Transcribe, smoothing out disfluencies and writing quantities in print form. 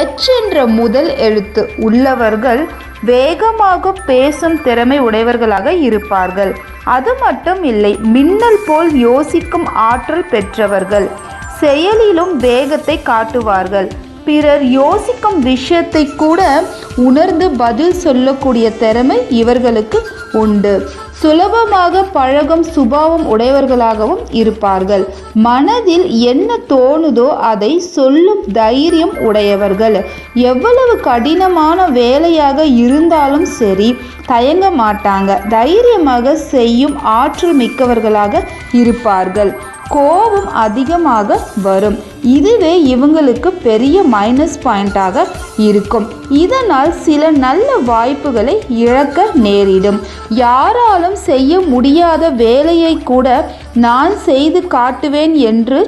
H என்ற முதல் எழுத்து உள்ளவர்கள் வேகமாக பேசும் திறமை உடையவர்களாக இருப்பார்கள். அது மட்டும் இல்லை, மின்னல் போல் யோசிக்கும் ஆற்றல் பெற்றவர்கள். செயலிலும் வேகத்தை காட்டுவார்கள். பிறர் யோசிக்கும் விஷயத்தை கூட உணர்ந்து பதில் சொல்லக்கூடிய திறமை இவர்களுக்கு உண்டு. சுலபமாக பழகும் சுபாவம் உடையவர்களாகவும் இருப்பார்கள். மனதில் என்ன தோணுதோ அதை சொல்லும் தைரியம் உடையவர்கள். எவ்வளவு கடினமான வேலையாக இருந்தாலும் சரி தயங்க மாட்டாங்க. தைரியமாக செய்யும் ஆற்றல் மிக்கவர்களாக இருப்பார்கள். கோபம் அதிகமாக வரும். இதுவே இவங்களுக்கு பெரிய மைனஸ் பாயிண்டாக இருக்கும். இதனால் சில நல்ல வாய்ப்புகளை இழக்க நேரிடும். யாராலும் செய்ய முடியாத வேலையை கூட நான் செய்து காட்டுவேன் என்று